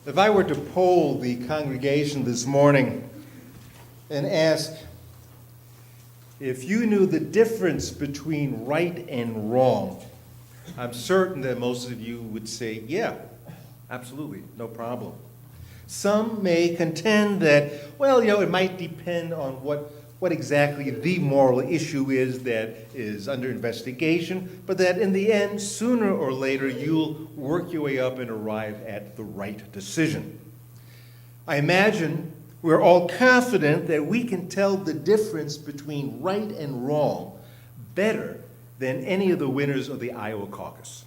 If I were to poll the congregation this morning and ask if you knew the difference between right and wrong, I'm certain that most of you would say, yeah, absolutely, no problem. Some may contend that, well, it might depend on what exactly the moral issue is that is under investigation, but that in the end, sooner or later, you'll work your way up and arrive at the right decision. I imagine we're all confident that we can tell the difference between right and wrong better than any of the winners of the Iowa caucus.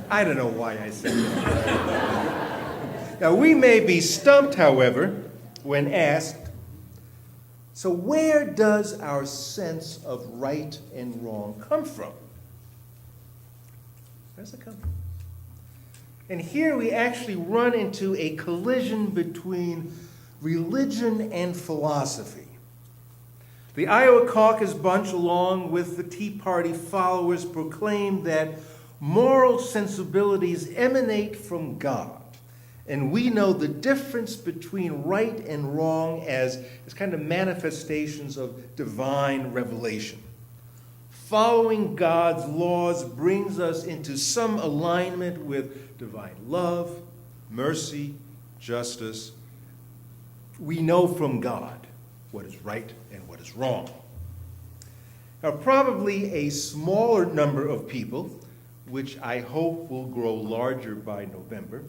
I don't know why I said that. Now, we may be stumped, however, when asked, so where does our sense of right and wrong come from? Where does it come from? And here we actually run into a collision between religion and philosophy. The Iowa caucus bunch, along with the Tea Party followers, proclaimed that moral sensibilities emanate from God. And we know the difference between right and wrong as kind of manifestations of divine revelation. Following God's laws brings us into some alignment with divine love, mercy, justice. We know from God what is right and what is wrong. Now, probably a smaller number of people, which I hope will grow larger by November,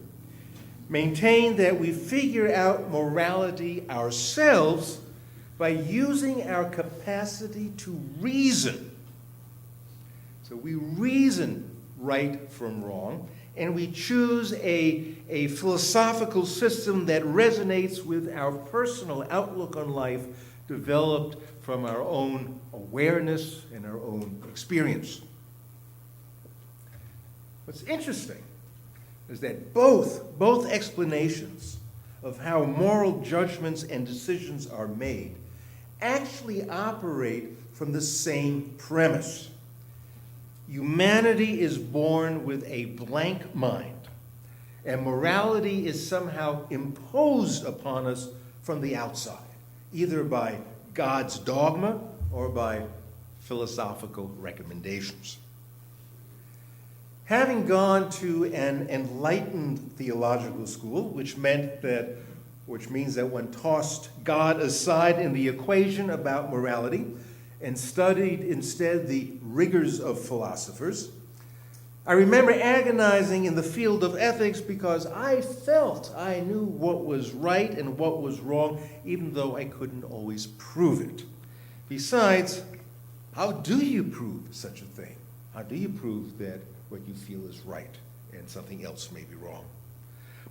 maintain that we figure out morality ourselves by using our capacity to reason. So we reason right from wrong, and we choose a philosophical system that resonates with our personal outlook on life, developed from our own awareness and our own experience. What's interesting is that both explanations of how moral judgments and decisions are made actually operate from the same premise. Humanity is born with a blank mind, and morality is somehow imposed upon us from the outside, either by God's dogma or by philosophical recommendations. Having gone to an enlightened theological school, which means that one tossed God aside in the equation about morality and studied instead the rigors of philosophers, I remember agonizing in the field of ethics because I felt I knew what was right and what was wrong, even though I couldn't always prove it. Besides, how do you prove such a thing? How do you prove that what you feel is right and something else may be wrong?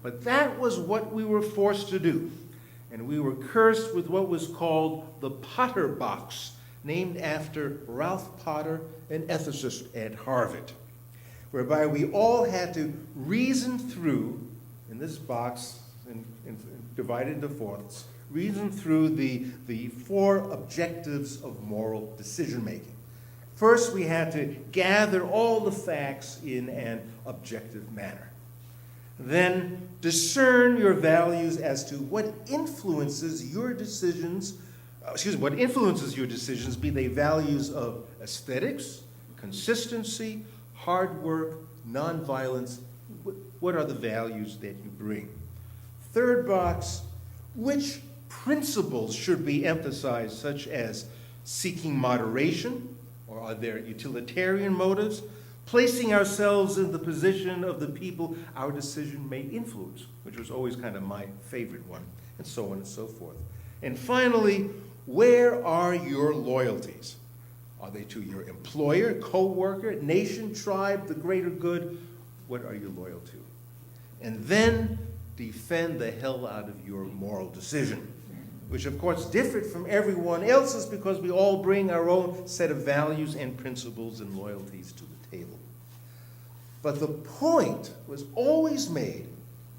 But that was what we were forced to do, and we were cursed with what was called the Potter box, named after Ralph Potter, an ethicist at Harvard, whereby we all had to reason through, in this box divided into fourths, reason through the four objectives of moral decision-making. First, we had to gather all the facts in an objective manner. Then, discern your values as to what influences your decisions, be they values of aesthetics, consistency, hard work, nonviolence. What are the values that you bring? Third box, which principles should be emphasized, such as seeking moderation, or are there utilitarian motives? Placing ourselves in the position of the people our decision may influence, which was always kind of my favorite one, and so on and so forth. And finally, where are your loyalties? Are they to your employer, co-worker, nation, tribe, the greater good? What are you loyal to? And then defend the hell out of your moral decision, which of course differed from everyone else's because we all bring our own set of values and principles and loyalties to the table. But the point was always made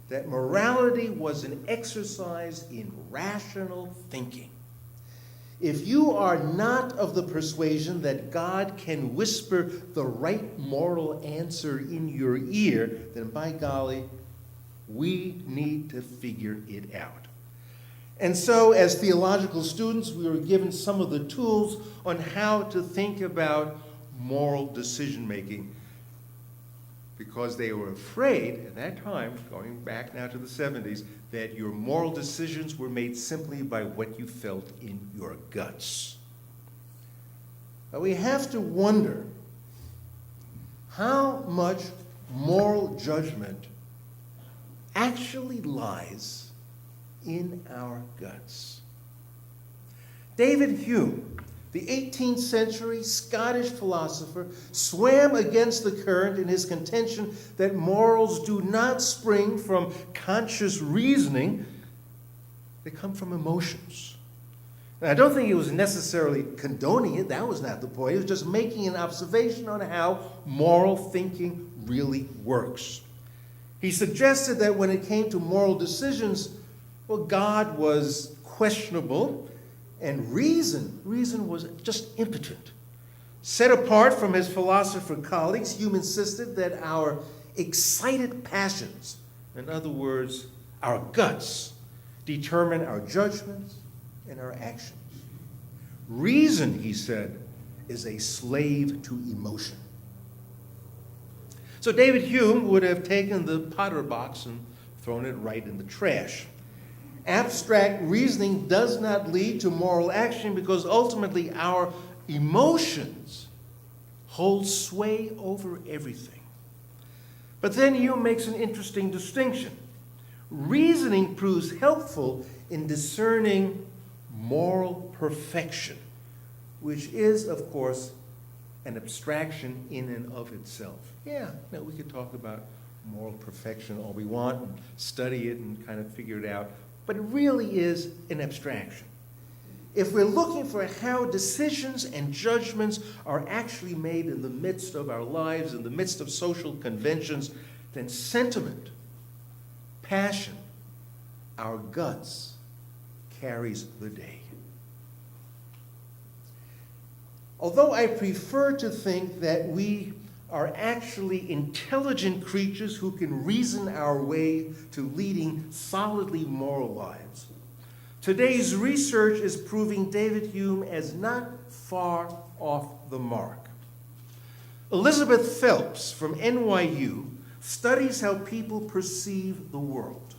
that morality was an exercise in rational thinking. If you are not of the persuasion that God can whisper the right moral answer in your ear, then by golly, we need to figure it out. And so, as theological students, we were given some of the tools on how to think about moral decision-making, because they were afraid at that time, going back now to the 70s, that your moral decisions were made simply by what you felt in your guts. But we have to wonder how much moral judgment actually lies in our guts. David Hume, the 18th century Scottish philosopher, swam against the current in his contention that morals do not spring from conscious reasoning, they come from emotions. And I don't think he was necessarily condoning it, that was not the point. He was just making an observation on how moral thinking really works. He suggested that when it came to moral decisions, well, God was questionable, and reason was just impotent. Set apart from his philosopher colleagues, Hume insisted that our excited passions, in other words, our guts, determine our judgments and our actions. Reason, he said, is a slave to emotion. So David Hume would have taken the Potter box and thrown it right in the trash. Abstract reasoning does not lead to moral action because ultimately our emotions hold sway over everything. But then Hume makes an interesting distinction. Reasoning proves helpful in discerning moral perfection, which is, of course, an abstraction in and of itself. Yeah, we could talk about moral perfection all we want and study it and kind of figure it out, but it really is an abstraction. If we're looking for how decisions and judgments are actually made in the midst of our lives, in the midst of social conventions, then sentiment, passion, our guts carries the day. Although I prefer to think that we are actually intelligent creatures who can reason our way to leading solidly moral lives, today's research is proving David Hume as not far off the mark. Elizabeth Phelps from NYU studies how people perceive the world.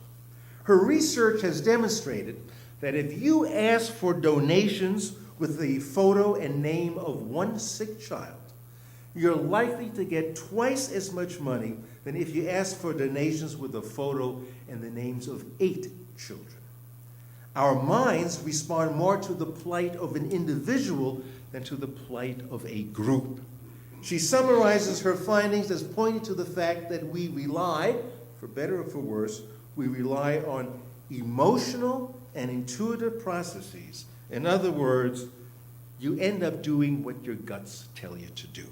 Her research has demonstrated that if you ask for donations with the photo and name of one sick child, you're likely to get twice as much money than if you ask for donations with a photo and the names of 8 children. Our minds respond more to the plight of an individual than to the plight of a group. She summarizes her findings as pointing to the fact that we rely, for better or for worse, we rely on emotional and intuitive processes. In other words, you end up doing what your guts tell you to do.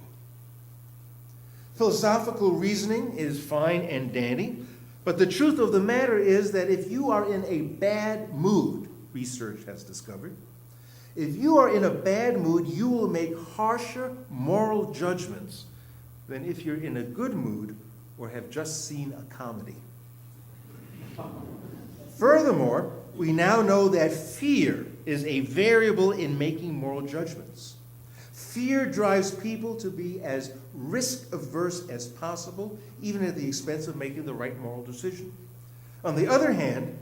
Philosophical reasoning is fine and dandy, but the truth of the matter is that if you are in a bad mood, research has discovered, if you are in a bad mood, you will make harsher moral judgments than if you're in a good mood or have just seen a comedy. Furthermore, we now know that fear is a variable in making moral judgments. Fear drives people to be as risk-averse as possible, even at the expense of making the right moral decision. On the other hand,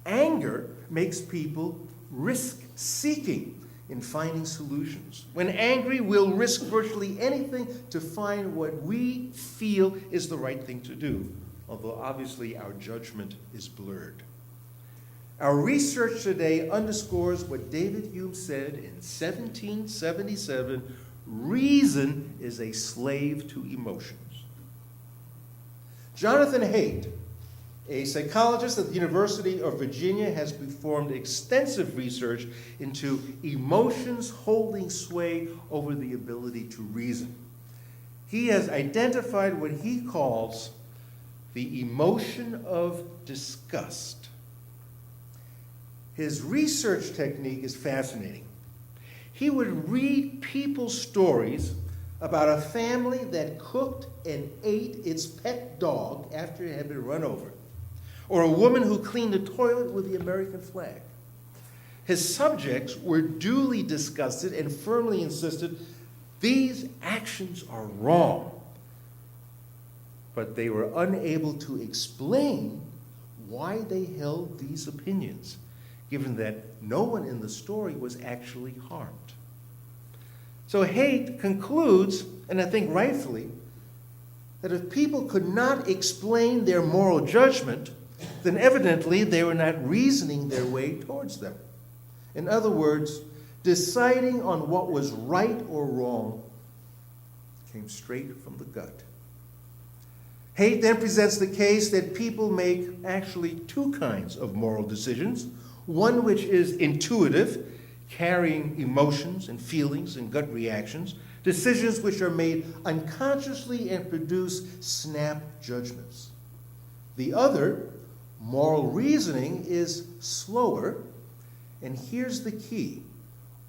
anger makes people risk-seeking in finding solutions. When angry, we'll risk virtually anything to find what we feel is the right thing to do, although obviously our judgment is blurred. Our research today underscores what David Hume said in 1777, reason is a slave to emotions. Jonathan Haidt, a psychologist at the University of Virginia, has performed extensive research into emotions holding sway over the ability to reason. He has identified what he calls the emotion of disgust. His research technique is fascinating. he would read people's stories about a family that cooked and ate its pet dog after it had been run over, or a woman who cleaned the toilet with the American flag. His subjects were duly disgusted and firmly insisted these actions are wrong, but they were unable to explain why they held these opinions, given that no one in the story was actually harmed. So Haidt concludes, and I think rightfully, that if people could not explain their moral judgment, then evidently they were not reasoning their way towards them. In other words, deciding on what was right or wrong came straight from the gut. Haidt then presents the case that people make actually two kinds of moral decisions, one which is intuitive, carrying emotions and feelings and gut reactions, decisions which are made unconsciously and produce snap judgments. The other, moral reasoning, is slower, and here's the key.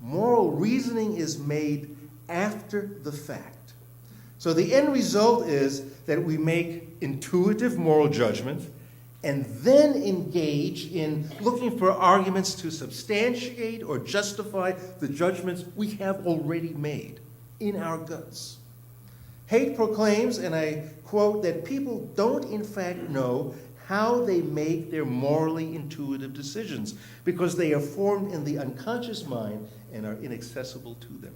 Moral reasoning is made after the fact. So the end result is that we make intuitive moral judgments and then engage in looking for arguments to substantiate or justify the judgments we have already made in our guts. Haidt proclaims, and I quote, that people don't in fact know how they make their morally intuitive decisions because they are formed in the unconscious mind and are inaccessible to them.